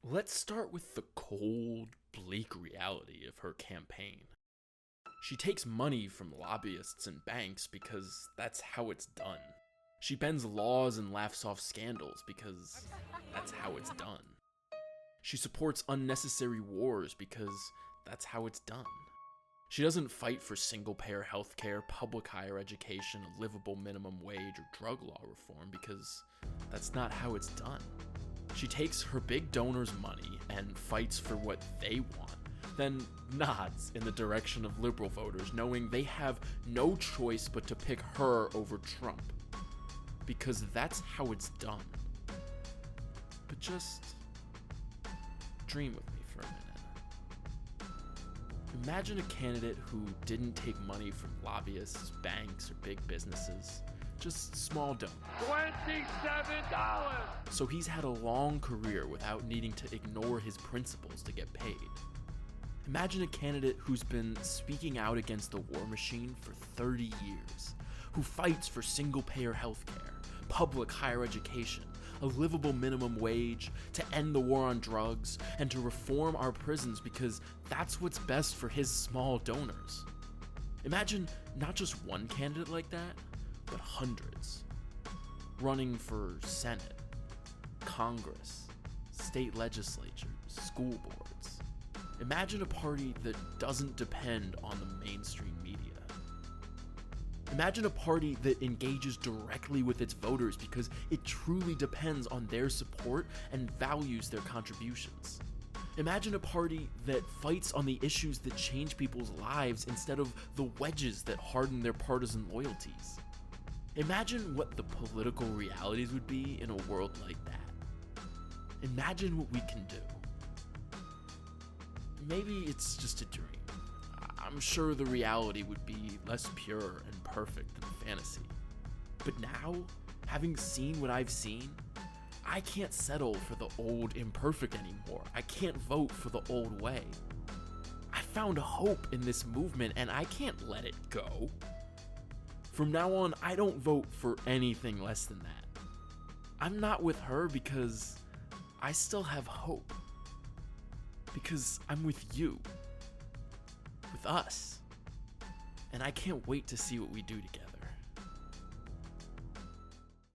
Let's start with the cold, bleak reality of her campaign. She takes money from lobbyists and banks because that's how it's done. She bends laws and laughs off scandals because that's how it's done. She supports unnecessary wars because that's how it's done. She doesn't fight for single-payer healthcare, public higher education, a livable minimum wage, or drug law reform because that's not how it's done. She takes her big donors' money and fights for what they want, then nods in the direction of liberal voters, knowing they have no choice but to pick her over Trump. Because that's how it's done. But just dream with me for a minute. Imagine a candidate who didn't take money from lobbyists, banks, or big businesses. Just small donors. $27! So he's had a long career without needing to ignore his principles to get paid. Imagine a candidate who's been speaking out against the war machine for 30 years, who fights for single-payer healthcare, public higher education, a livable minimum wage, to end the war on drugs, and to reform our prisons because that's what's best for his small donors. Imagine not just one candidate like that, but hundreds, running for Senate, Congress, state legislatures, school boards. Imagine a party that doesn't depend on the mainstream media. Imagine a party that engages directly with its voters because it truly depends on their support and values their contributions. Imagine a party that fights on the issues that change people's lives instead of the wedges that harden their partisan loyalties. Imagine what the political realities would be in a world like that. Imagine what we can do. Maybe it's just a dream. I'm sure the reality would be less pure and perfect than fantasy. But now, having seen what I've seen, I can't settle for the old imperfect anymore. I can't vote for the old way. I found hope in this movement and I can't let it go. From now on, I don't vote for anything less than that. I'm not with her because I still have hope. Because I'm with you. With us. And I can't wait to see what we do together.